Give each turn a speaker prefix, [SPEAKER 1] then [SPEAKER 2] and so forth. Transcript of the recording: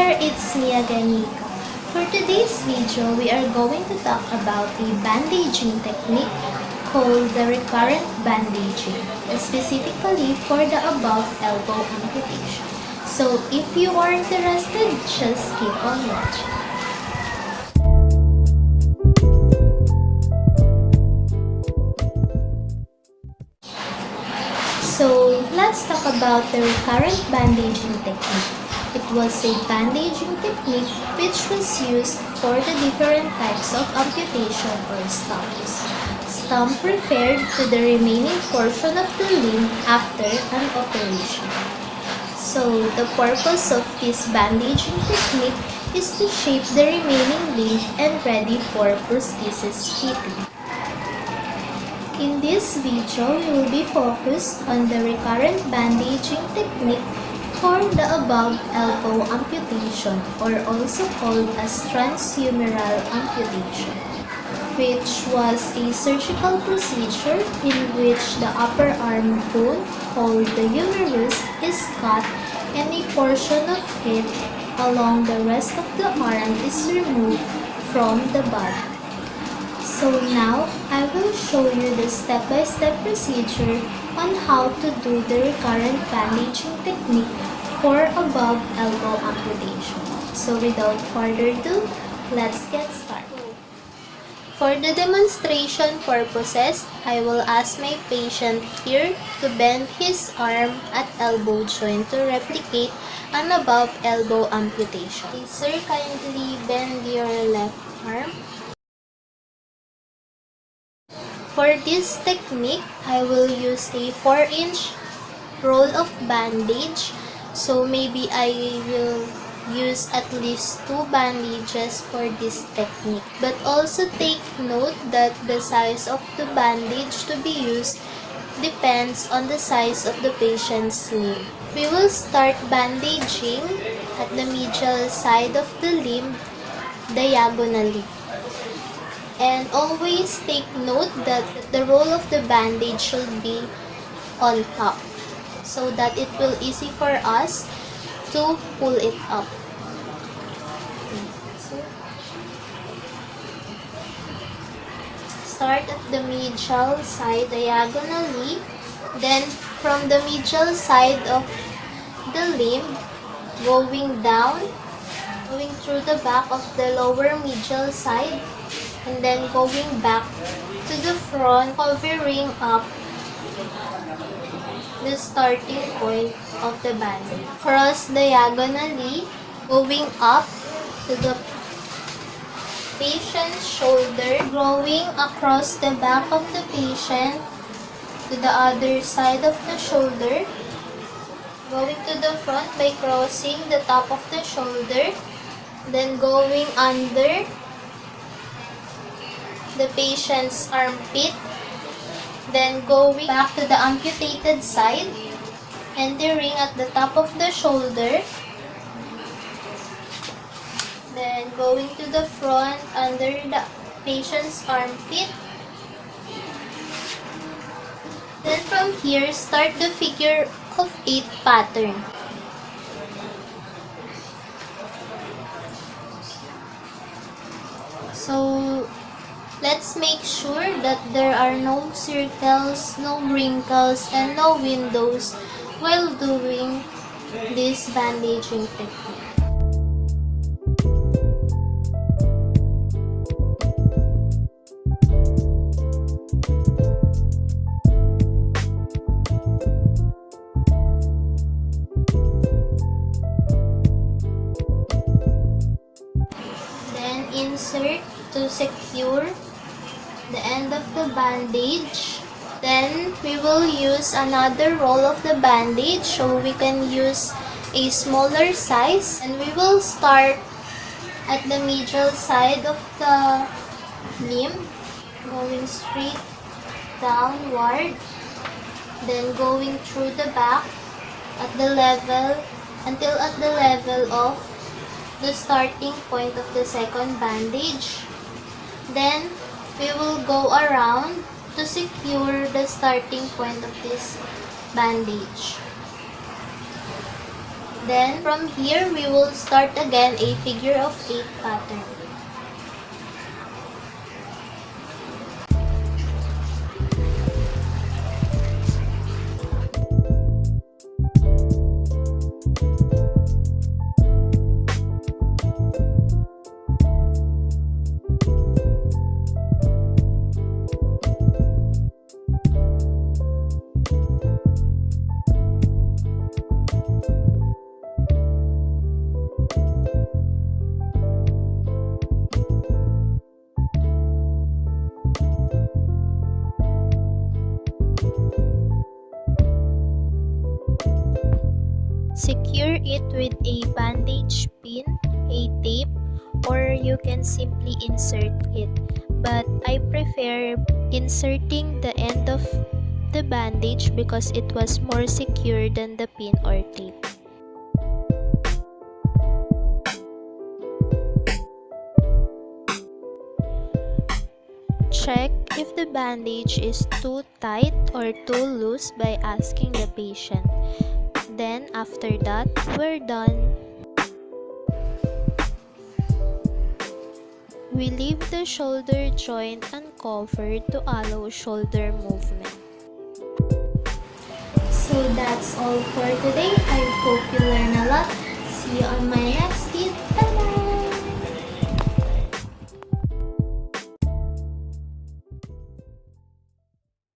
[SPEAKER 1] there, it's me again, Nica. For today's video, we are going to talk about a bandaging technique called the recurrent bandaging, specifically for the above-elbow-amputation. So, if you are interested, just keep on watching. So, let's talk about the recurrent bandaging technique. It was a bandaging technique which was used for the different types of amputation or stumps. Stump referred to the remaining portion of the limb after an operation. So, the purpose of this bandaging technique is to shape the remaining limb and ready for prosthesis fitting. In this video, we will be focused on the recurrent bandaging technique for the above-elbow-amputation, or also called as transhumeral amputation, which was a surgical procedure in which the upper arm bone, called the humerus, is cut and a portion of it along the rest of the arm is removed from the body. So now, I will show you the step-by-step procedure on how to do the recurrent bandaging technique for above-elbow amputation. So without further ado, let's get started. For the demonstration purposes, I will ask my patient here to bend his arm at elbow joint to replicate an above-elbow amputation. Okay, sir, kindly bend your left arm. For this technique, I will use a 4-inch roll of bandage. So maybe I will use at least 2 bandages for this technique. But also take note that the size of the bandage to be used depends on the size of the patient's limb. We will start bandaging at the medial side of the limb diagonally. And always take note that the roll of the bandage should be on top so that it will easy for us to pull it up. So, start at the medial side diagonally, then from the medial side of the limb, going down, going through the back of the lower medial side, and then going back to the front, covering up the starting point of the bandage. Cross diagonally, going up to the patient's shoulder, going across the back of the patient to the other side of the shoulder, going to the front by crossing the top of the shoulder, then going under the patient's armpit, then going back to the amputated side, entering at the top of the shoulder, then going to the front under the patient's armpit. Then from here, start the figure of 8 pattern. So, let's make sure that there are no circles, no wrinkles, and no windows while doing this bandaging technique. Then insert to secure the end of the bandage. Then we will use another roll of the bandage, so we can use a smaller size, and we will start at the medial side of the limb, going straight downward, then going through the back at the level until at the level of the starting point of the second bandage. Then we will go around to secure the starting point of this bandage. Then from here, we will start again a figure of 8 pattern. Secure it with a bandage pin, a tape, or you can simply insert it. But I prefer inserting the end of the bandage because it was more secure than the pin or tape. Check if the bandage is too tight or too loose by asking the patient. Then after that, we're done. We leave the shoulder joint uncovered to allow shoulder movement. So that's all for today. I hope you learn a lot. See you on my next video. Bye!